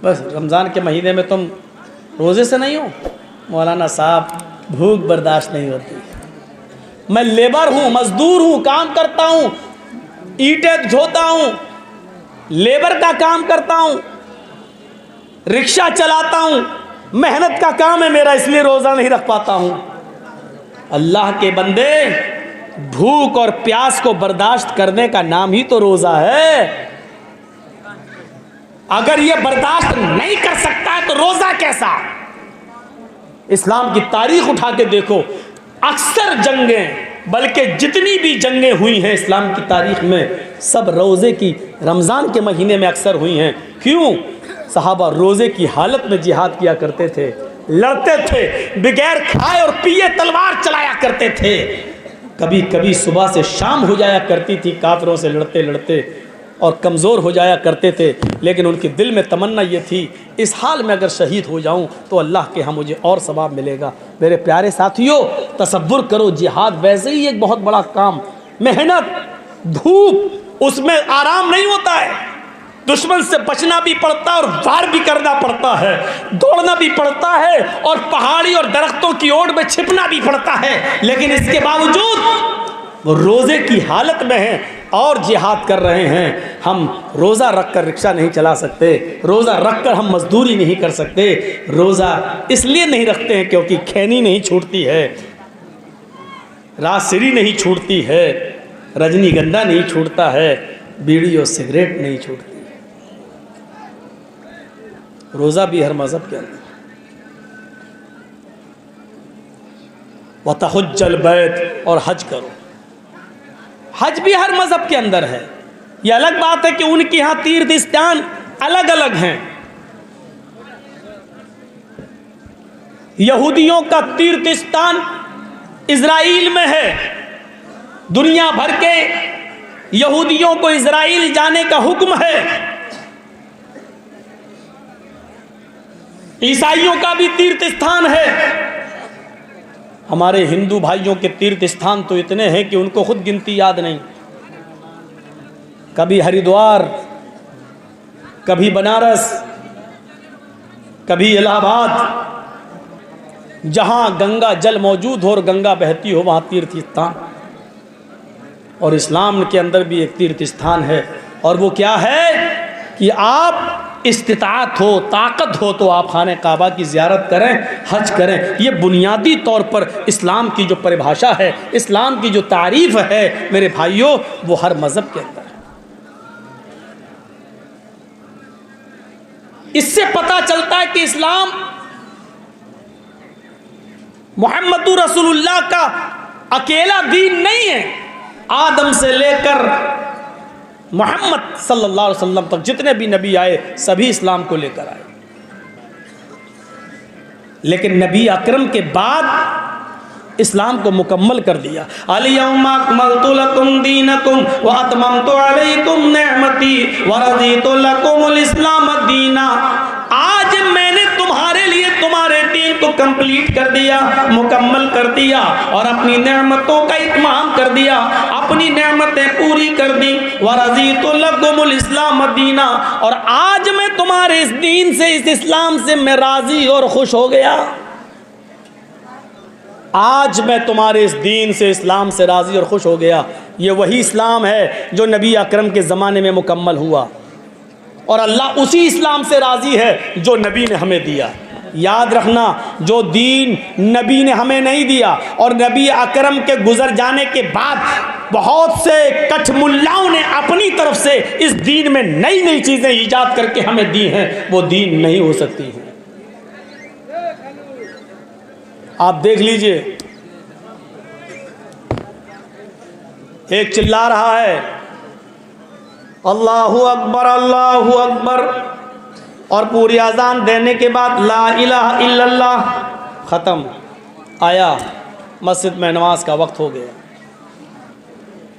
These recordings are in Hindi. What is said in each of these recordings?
बस रमज़ान के महीने में तुम रोज़े से नहीं हो? मौलाना साहब भूख बर्दाश्त नहीं होती, मैं लेबर हूँ, मजदूर हूँ, काम करता हूँ, ईंटें ढोता हूँ, लेबर का काम करता हूँ, रिक्शा चलाता हूँ, मेहनत का काम है मेरा, इसलिए रोज़ा नहीं रख पाता हूँ। अल्लाह के बंदे, भूख और प्यास को बर्दाश्त करने का नाम ही तो रोज़ा है। अगर ये बर्दाश्त नहीं कर सकता है तो रोज़ा कैसा? इस्लाम की तारीख उठा के देखो, अक्सर जंगें, बल्कि जितनी भी जंगें हुई हैं इस्लाम की तारीख में, सब रोज़े की, रमज़ान के महीने में अक्सर हुई हैं। क्यों? सहाबा रोज़े की हालत में जिहाद किया करते थे, लड़ते थे, बगैर खाए और पिए तलवार चलाया करते थे। कभी कभी सुबह से शाम हो जाया करती थी काफिरों से लड़ते लड़ते, और कमज़ोर हो जाया करते थे, लेकिन उनके दिल में तमन्ना ये थी, इस हाल में अगर शहीद हो जाऊं तो अल्लाह के यहाँ मुझे और सवाब मिलेगा। मेरे प्यारे साथियों, तसव्वुर करो, जिहाद वैसे ही एक बहुत बड़ा काम, मेहनत, धूप, उसमें आराम नहीं होता है, दुश्मन से बचना भी पड़ता है और वार भी करना पड़ता है, दौड़ना भी पड़ता है और पहाड़ी और दरख्तों की ओट में छिपना भी पड़ता है। लेकिन इसके बावजूद वो रोज़े की हालत में हैं और जिहाद कर रहे हैं। हम रोज़ा रख कर रिक्शा नहीं चला सकते, रोज़ा रख कर हम मजदूरी नहीं कर सकते। रोज़ा इसलिए नहीं रखते हैं क्योंकि खैनी नहीं छूटती है, राजश्री नहीं छूटती है, रजनीगंधा नहीं छूटता है, बीड़ी और सिगरेट नहीं छूटती। रोज़ा भी हर मज़हब के अंदर। वतहुज्जल बैत, और हज करो, हज भी हर मज़हब के अंदर है। ये अलग बात है कि उनके यहाँ तीर्थ स्थान अलग अलग हैं। यहूदियों का तीर्थ स्थान इज़राइल में है, दुनिया भर के यहूदियों को इज़राइल जाने का हुक्म है। ईसाइयों का भी तीर्थ स्थान है। हमारे हिंदू भाइयों के तीर्थ स्थान तो इतने हैं कि उनको खुद गिनती याद नहीं। कभी हरिद्वार, कभी बनारस, कभी इलाहाबाद, जहाँ गंगा जल मौजूद हो और गंगा बहती हो वहाँ तीर्थ स्थान। और इस्लाम के अंदर भी एक तीर्थ स्थान है, और वो क्या है कि आप इस्तिताअत हो, ताकत हो तो आप खाने काबा की ज़ियारत करें, हज करें। ये बुनियादी तौर पर इस्लाम की जो परिभाषा है, इस्लाम की जो तारीफ़ है मेरे भाइयों, वो हर मज़हब के अंदर है। इससे पता चलता है कि इस्लाम मुहम्मदुर रसूलुल्लाह का अकेला दीन नहीं है। आदम से लेकर मोहम्मद सल्लल्लाहु अलैहि वसल्लम तक जितने भी नबी आए सभी इस्लाम को लेकर आए। लेकिन नबी अकरम के बाद इस्लाम को मुकम्मल कर दिया। अल-यौमा अकमलतु लकुम दीनकुम व अतममतु अलैकुम निअमती व रज़ीतु लकुमुल इस्लाम दीना। आज मैंने तुम्हारे लिए तुम्हारे दीन को कंप्लीट कर दिया, मुकम्मल कर दिया, और अपनी नेमतों का इत्माम कर दिया, अपनी नेमतें पूरी कर दी। व रज़ीतु लकुमुल इस्लाम दीना, और आज मैं तुम्हारे इस दीन से, इस इस्लाम से मैं राज़ी और खुश हो गया। आज मैं तुम्हारे इस दीन से, इस्लाम से राज़ी और खुश हो गया। ये वही इस्लाम है जो नबी अकरम के ज़माने में मुकम्मल हुआ, और अल्लाह उसी इस्लाम से राज़ी है जो नबी ने हमें दिया। याद रखना, जो दीन नबी ने हमें नहीं दिया और नबी अकरम के गुजर जाने के बाद बहुत से कठमुल्लाओं ने अपनी तरफ से इस दीन में नई नई चीज़ें ईजाद करके हमें दी हैं, वो दीन नहीं हो सकती है। आप देख लीजिए, एक चिल्ला रहा है अल्लाहु अकबर अल्लाहु अकबर, और पूरी अजान देने के बाद ला इलाहा इल्लल्लाह, ख़त्म, आया मस्जिद में नमाज का वक्त हो गया।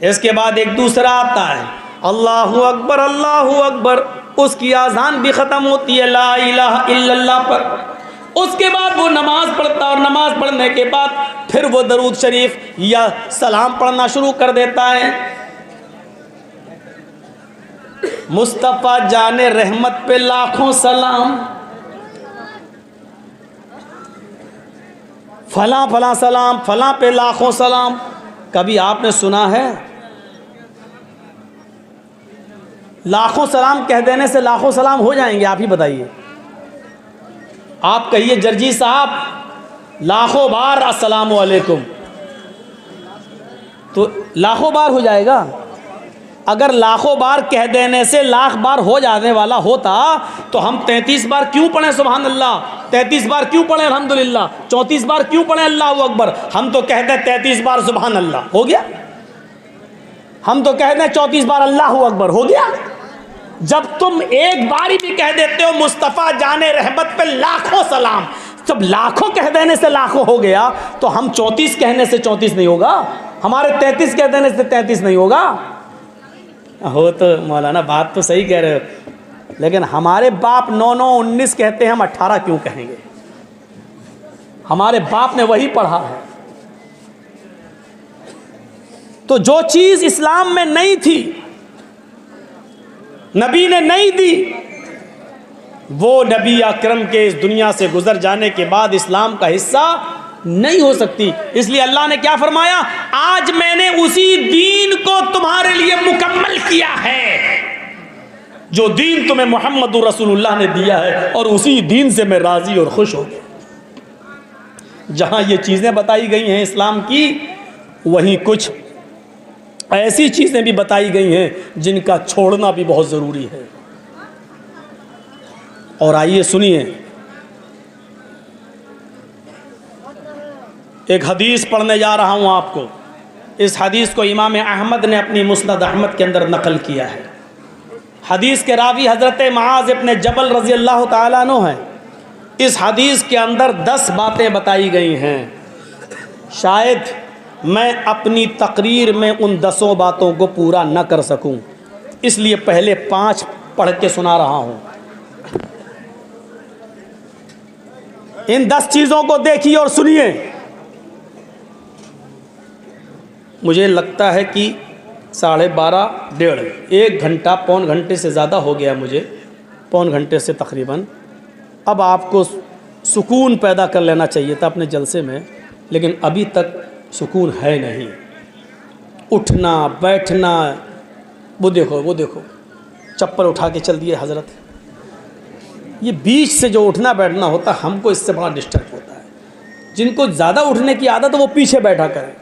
इसके बाद एक दूसरा आता है अल्लाहु अकबर अल्लाहु अकबर, उसकी अजान भी ख़त्म होती है ला इलाहा इल्लल्लाह पर। उसके बाद वो नमाज पढ़ता, और नमाज पढ़ने के बाद फिर वो दरूद शरीफ या सलाम पढ़ना शुरू कर देता है। मुस्तफ़ा जाने रहमत पे लाखों सलाम, फला फला सलाम, फला पे लाखों सलाम। कभी आपने सुना है लाखों सलाम कह देने से लाखों सलाम हो जाएंगे? आप ही बताइए। आप कहिए जर्जी साहब लाखों बार अस्सलामु अलैकुम, तो लाखों बार हो जाएगा। अगर लाखों बार कह देने से लाख बार हो जाने वाला होता तो हम 33 बार क्यों पढ़ें सुभान अल्लाह, 33 बार क्यों पढ़ें अल्हम्दुलिल्लाह, 34 बार क्यों पढ़ें अल्लाहू अकबर? हम तो कहते 33 बार सुभान अल्लाह, हो गया। हम तो कहते 34 बार अल्लाहू अकबर, हो गया। जब तुम एक बारी भी कह देते हो मुस्तफ़ा जाने रहमत पे लाखों सलाम, जब लाखों कह देने से लाखों हो गया तो हम 34 कहने से 34 नहीं होगा, हमारे 33 कह देने से 33 नहीं होगा। हो तो मौलाना बात तो सही कह रहे हो, लेकिन हमारे बाप 9 9 19 कहते हैं, हम 18 क्यों कहेंगे? हमारे बाप ने वही पढ़ा है। तो जो चीज़ इस्लाम में नहीं थी, नबी ने नहीं दी, वो नबी अकरम के इस दुनिया से गुजर जाने के बाद इस्लाम का हिस्सा नहीं हो सकती। इसलिए अल्लाह ने क्या फरमाया, आज मैंने उसी दीन को तुम्हारे लिए मुकम्मल किया है, जो दीन तुम्हें मोहम्मद रसूलुल्लाह ने दिया है, और उसी दीन से मैं राजी और खुश हो गया। जहां ये चीज़ें बताई गई हैं इस्लाम की, वहीं कुछ ऐसी चीज़ें भी बताई गई हैं जिनका छोड़ना भी बहुत ज़रूरी है। और आइए सुनिए, एक हदीस पढ़ने जा रहा हूँ आपको। इस हदीस को इमाम अहमद ने अपनी मुस्नद अहमद के अंदर नकल किया है। हदीस के रावी हज़रत मुआज़ इब्न जबल रज़ी अल्लाह ताला अन्हु हैं। इस हदीस के अंदर 10 बातें बताई गई हैं। शायद मैं अपनी तकरीर में उन 10 बातों को पूरा न कर सकूं, इसलिए पहले 5 पढ़ के सुना रहा हूं। इन 10 चीज़ों को देखिए और सुनिए। मुझे लगता है कि 12:30 डेढ़ 1 घंटा पौन घंटे से ज़्यादा हो गया मुझे, पौन घंटे से तकरीबन। अब आपको सुकून पैदा कर लेना चाहिए था अपने जलसे में, लेकिन अभी तक सुकून है नहीं। उठना बैठना, वो देखो चप्पल उठा के चल दिए हज़रत। ये बीच से जो उठना बैठना होता है, हमको इससे बड़ा डिस्टर्ब होता है। जिनको ज़्यादा उठने की आदत है वो पीछे बैठा करें।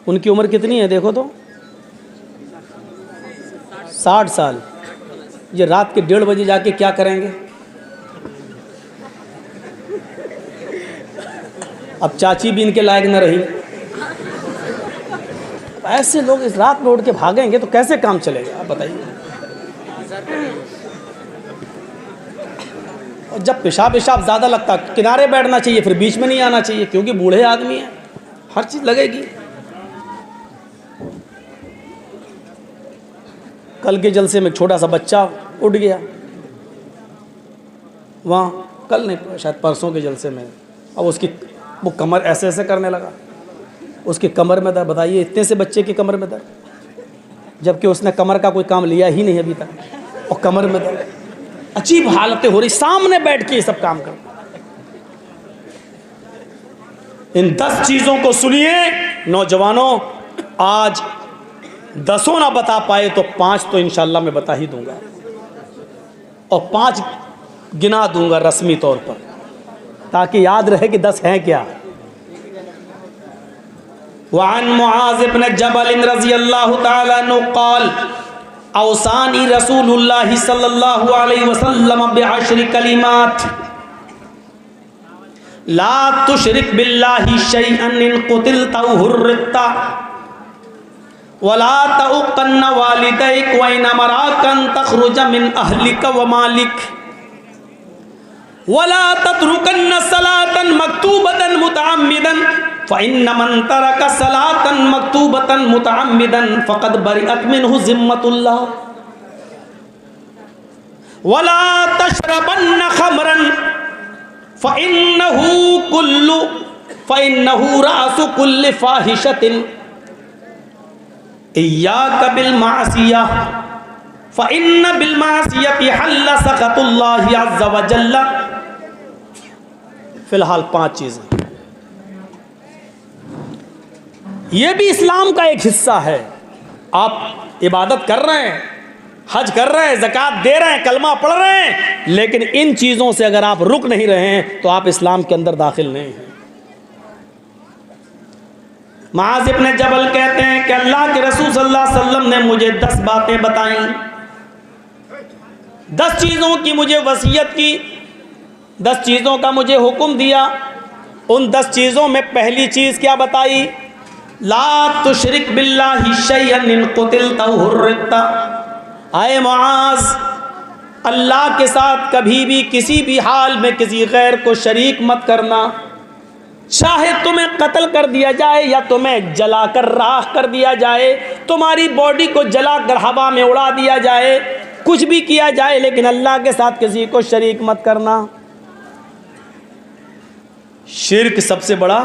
उनकी उम्र कितनी है देखो तो, 60 साल। ये रात के 1:30 बजे जाके क्या करेंगे? अब चाची भी इनके लायक न रही। ऐसे लोग इस रात में उठ के भागेंगे तो कैसे काम चलेगा, आप बताइए। और जब पेशाब ज़्यादा लगता, किनारे बैठना चाहिए, फिर बीच में नहीं आना चाहिए, क्योंकि बूढ़े आदमी हैं, हर चीज़ लगेगी। कल के जलसे में छोटा सा बच्चा उठ गया, वहाँ कल नहीं शायद परसों के जलसे में। अब उसकी वो कमर ऐसे ऐसे करने लगा, उसकी कमर में दर्द। बताइए, इतने से बच्चे की कमर में दर्द, जबकि उसने कमर का कोई काम लिया ही नहीं अभी तक, और कमर में दर्द। अजीब हालतें हो रही, सामने बैठ के ये सब काम कर। इन 10 चीज़ों को सुनिए नौजवानों। आज 10 ना बता पाए तो 5 तो इंशाल्लाह मैं बता ही दूंगा, और 5 गिना दूंगा रस्मी तौर पर, ताकि याद रहे कि 10 हैं क्या। वअन मुआज़ इब्न जबल रज़ियल्लाहु तआला अन्हु क़ाल औसानी रसूलुल्लाह सल्लल्लाहु अलैहि वसल्लम बिअश्रि कलिमात ला तुशरिक बिल्लाहि शैअन इन क़ुतिलता हुर्रिता वला तउक़न्न वालिदैक व इन अमराकन तख़रुज मिन अहलिक व मालिक वला ततरुकन्न सलातन मक्तूबतन मुतअम्मिदन फ़इन्न मन तरक सलातन मक्तूबतन मुतअम्मिदन फ़क़द बरिअत मिन्हु ज़िम्मतुल्लाह वला तशरबन्न ख़मरन फ़इन्नहु रअसु कुल्लि फ़ाहिशतिन इय्याका बिल मासिया फ़इन्न बिल मासियति हल्ल सख़तुल्लाहि अज़्ज़ व जल्ल। फिलहाल 5 चीज़ें, ये भी इस्लाम का एक हिस्सा है। आप इबादत कर रहे हैं, हज कर रहे हैं, ज़कात दे रहे हैं, कलमा पढ़ रहे हैं, लेकिन इन चीज़ों से अगर आप रुक नहीं रहे हैं तो आप इस्लाम के अंदर दाखिल नहीं हैं। मुआज़ इब्न जबल कहते हैं कि अल्लाह के रसूल सल्लल्लाहु अलैहि वसल्लम ने मुझे 10 बातें बताईं, 10 चीज़ों की मुझे वसीयत की, 10 चीज़ों का मुझे हुक्म दिया। उन 10 चीज़ों में पहली चीज़ क्या बताई? ला तुशरिक बिल्लाहि शैअन इन कुतिलता हुर्रिता। आए मुआज़, अल्लाह के साथ कभी भी किसी भी हाल में किसी गैर को शरीक मत करना। चाहे तुम्हें कत्ल कर दिया जाए या तुम्हें जलाकर राख कर दिया जाए, तुम्हारी बॉडी को जलाकर हवा में उड़ा दिया जाए, कुछ भी किया जाए, लेकिन अल्लाह के साथ किसी को शरीक मत करना। शिर्क सबसे बड़ा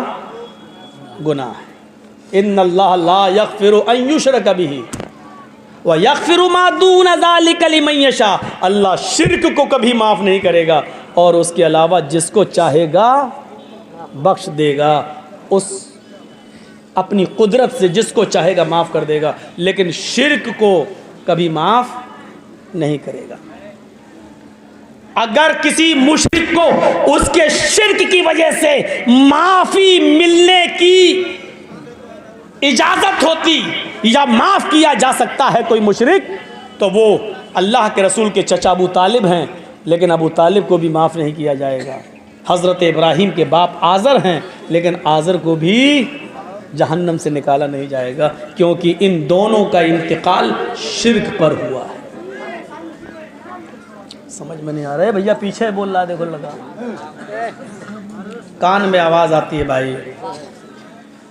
गुनाह है। इन्नल्लाह ला यग़फ़िरु अन युशरक बिही व यग़फ़िरु मा दून ज़ालिका लिमन यशा। अल्लाह शिर्क को कभी माफ़ नहीं करेगा और उसके अलावा जिसको चाहेगा बख्श देगा। उस अपनी कुदरत से जिसको चाहेगा माफ़ कर देगा, लेकिन शिर्क को कभी माफ़ नहीं करेगा। अगर किसी मुशरिक को उसके शिर्क की वजह से माफ़ी मिलने की इजाज़त होती या माफ़ किया जा सकता है कोई मुशरिक, तो वो अल्लाह के रसूल के चचा अबू तालिब हैं, लेकिन अबू तालिब को भी माफ़ नहीं किया जाएगा। हज़रत इब्राहीम के बाप आज़र हैं, लेकिन आज़र को भी जहन्नम से निकाला नहीं जाएगा, क्योंकि इन दोनों का इंतकाल शिर्क पर हुआ है। समझ में नहीं आ रहा है भैया? पीछे बोल रहा, देखो लगा कान में आवाज़ आती है भाई।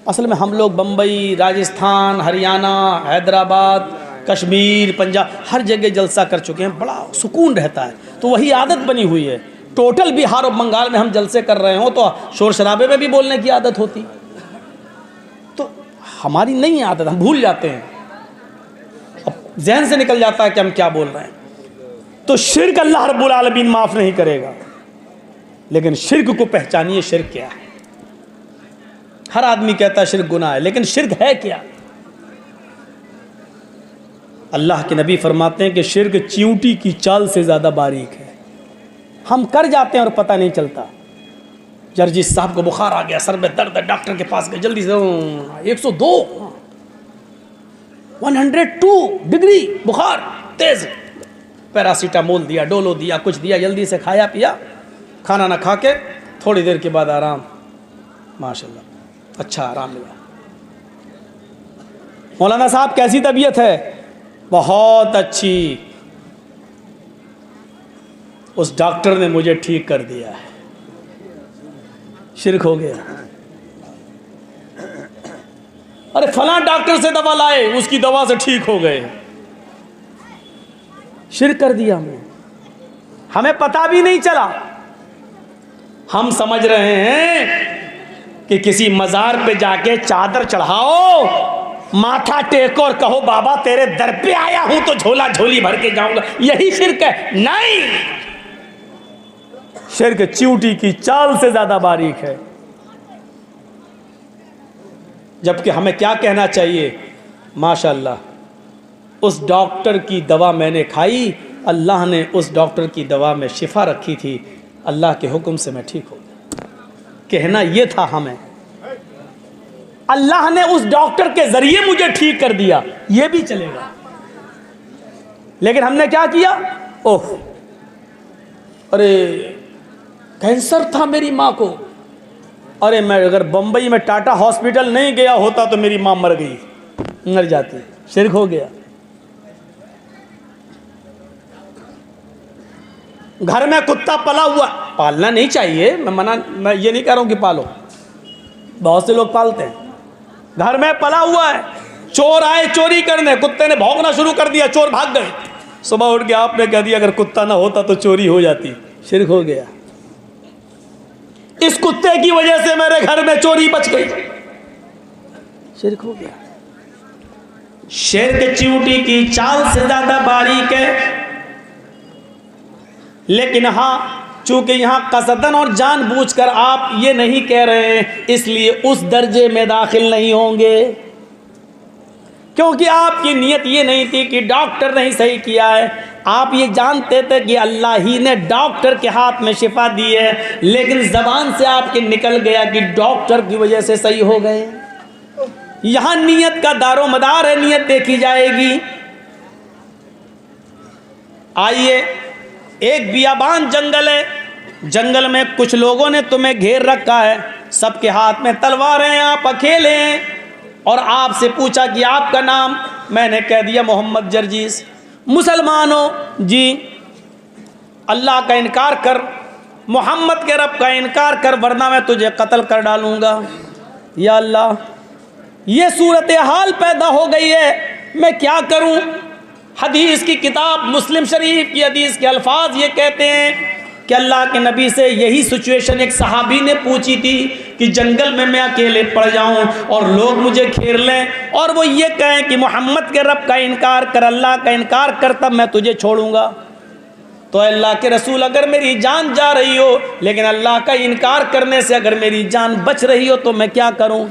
असल में हम लोग बम्बई, राजस्थान, हरियाणा, हैदराबाद, कश्मीर, पंजाब, हर जगह जलसा कर चुके हैं, बड़ा सुकून रहता है, तो वही आदत बनी हुई है। टोटल बिहार और बंगाल में हम जलसे कर रहे हो तो शोर शराबे में भी बोलने की आदत होती, तो हमारी नहीं आदत, हम भूल जाते हैं, अब जहन से निकल जाता है कि हम क्या बोल रहे हैं। तो शिर्क अल्लाह रब्बुल आलमीन माफ़ नहीं करेगा, लेकिन शिर्क को पहचानिए, शिर्क क्या है। हर आदमी कहता है शिर्क गुनाह है, लेकिन शिर्क है क्या? अल्लाह के नबी फरमाते हैं कि शिर्क चींटी की चाल से ज़्यादा बारीक है। हम कर जाते हैं और पता नहीं चलता। जर्जिस साहब को बुखार आ गया, सर में दर्द है, डॉक्टर के पास गए, जल्दी से 102 102 डिग्री बुखार तेज, पैरासीटामोल दिया, डोलो दिया, कुछ दिया, जल्दी से खाया पिया, खाना ना खा के थोड़ी देर के बाद आराम, माशाल्लाह अच्छा आराम मिला। मौलाना साहब कैसी तबीयत है? बहुत अच्छी, उस डॉक्टर ने मुझे ठीक कर दिया है। शिर्क हो गया। अरे फलां डॉक्टर से दवा लाए, उसकी दवा से ठीक हो गए। शिर्क कर दिया हमने, हमें पता भी नहीं चला। हम समझ रहे हैं कि किसी मज़ार पे जाके चादर चढ़ाओ, माथा टेको और कहो बाबा तेरे दर पे आया हूं तो झोला झोली भर के जाऊंगा, यही शिर्क है। नहीं, शिर्क चींटी की चाल से ज्यादा बारीक है। जबकि हमें क्या कहना चाहिए? माशाअल्लाह, उस डॉक्टर की दवा मैंने खाई, अल्लाह ने उस डॉक्टर की दवा में शिफा रखी थी, अल्लाह के हुक्म से मैं ठीक हो गया। कहना यह था हमें, अल्लाह ने उस डॉक्टर के जरिए मुझे ठीक कर दिया, यह भी चलेगा। लेकिन हमने क्या किया? ओह, अरे कैंसर था मेरी माँ को, अरे मैं अगर बंबई में टाटा हॉस्पिटल नहीं गया होता तो मेरी माँ मर गई, मर जाती। शिर्क हो गया। घर में कुत्ता पला हुआ, पालना नहीं चाहिए, मैं ये नहीं कह रहा हूं कि पालो, बहुत से लोग पालते हैं। घर में पला हुआ है, चोर आए चोरी करने, कुत्ते ने भौंकना शुरू कर दिया, चोर भाग गए। सुबह उठ के आपने कह दिया अगर कुत्ता ना होता तो चोरी हो जाती। शिर्क हो गया। इस कुत्ते की वजह से मेरे घर में चोरी बच गई। शिर्क हो गया। शेर के चींटी की चाल से ज्यादा बारीक है। लेकिन हाँ, चूंकि यहां कसदन और जानबूझकर आप ये नहीं कह रहे हैं, इसलिए उस दर्जे में दाखिल नहीं होंगे, क्योंकि आपकी नियत ये नहीं थी कि डॉक्टर नहीं सही किया है। आप ये जानते थे कि अल्लाह ही ने डॉक्टर के हाथ में शिफा दी है, लेकिन जबान से आपके निकल गया कि डॉक्टर की वजह से सही हो गए। यहां नियत का दारो मदार है, नियत देखी जाएगी। आइए, एक बियाबान जंगल है, जंगल में कुछ लोगों ने तुम्हें घेर रखा है, सबके हाथ में तलवारें हैं, आप अकेले हैं, और आपसे पूछा कि आपका नाम, मैंने कह दिया मोहम्मद जर्जीस। मुसलमान हो जी, अल्लाह का इनकार कर, मोहम्मद के रब का इनकार कर, वरना मैं तुझे कत्ल कर डालूंगा। या अल्लाह, ये सूरत हाल पैदा हो गई है, मैं क्या करूं। हदीस की किताब मुस्लिम शरीफ की हदीस के अल्फाज ये कहते हैं कि अल्लाह के नबी से यही सिचुएशन एक सहाबी ने पूछी थी कि जंगल में मैं अकेले पड़ जाऊं और लोग मुझे घेर लें और वो ये कहें कि मोहम्मद के रब का इनकार कर, अल्लाह का इनकार कर, तब मैं तुझे छोड़ूंगा। तो अल्लाह के रसूल, अगर मेरी जान जा रही हो, लेकिन अल्लाह का इनकार करने से अगर मेरी जान बच रही हो, तो मैं क्या करूं।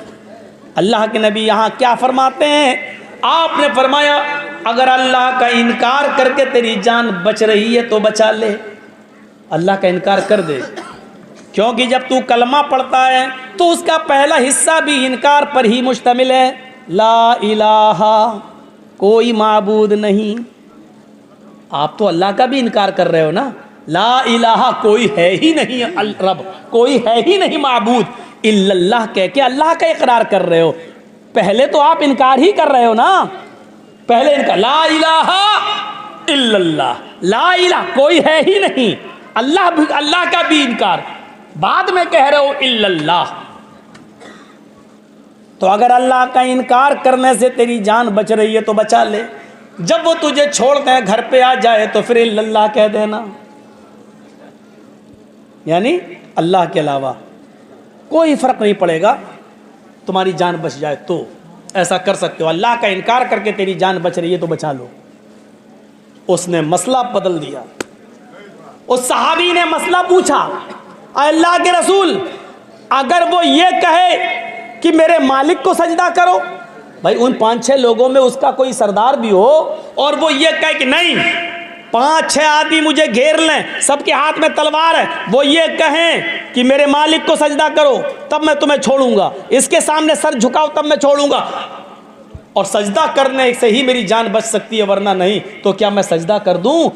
अल्लाह के नबी यहाँ क्या फरमाते हैं, आपने फरमाया अगर अल्लाह का इनकार करके तेरी जान बच रही है तो बचा ले, अल्लाह का इनकार कर दे। क्योंकि जब तू कलमा पढ़ता है तो उसका पहला हिस्सा भी इनकार पर ही मुश्तमिल है। ला इलाहा, कोई माबूद नहीं। आप तो अल्लाह का भी इनकार कर रहे हो ना। ला इलाहा, कोई है ही नहीं रब, कोई है ही नहीं माबूद, इल्लल्लाह कह के अल्लाह का इकरार कर रहे हो। पहले तो आप इनकार ही कर रहे हो ना, पहले इनकार, ला इलाहा इल्लल्लाह, ला इलाहा, कोई है ही नहीं, अल्लाह का भी इनकार, बाद में कह रहे हो इल्लल्लाह। तो अगर अल्लाह का इनकार करने से तेरी जान बच रही है तो बचा ले, जब वो तुझे छोड़ते हैं घर पे आ जाए तो फिर इल्लल्लाह कह देना, यानी अल्लाह के अलावा कोई फर्क नहीं पड़ेगा, तुम्हारी जान बच जाए तो ऐसा कर सकते हो। अल्लाह का इनकार करके तेरी जान बच रही है तो बचा लो। उसने मसला बदल दिया। उस सहाबी ने मसला पूछा, अल्लाह के रसूल, अगर वो ये कहे कि मेरे मालिक को सजदा करो, भाई उन 5-6 लोगों में उसका कोई सरदार भी हो और वो ये कहे कि नहीं, 5-6 आदमी मुझे घेर लें, सबके हाथ में तलवार है, वो ये कहें कि मेरे मालिक को सजदा करो, तब मैं तुम्हें छोड़ूंगा, इसके सामने सर झुकाओ तब मैं छोड़ूंगा, और सजदा करने से ही मेरी जान बच सकती है, वरना नहीं। तो क्या मैं सजदा कर दूं?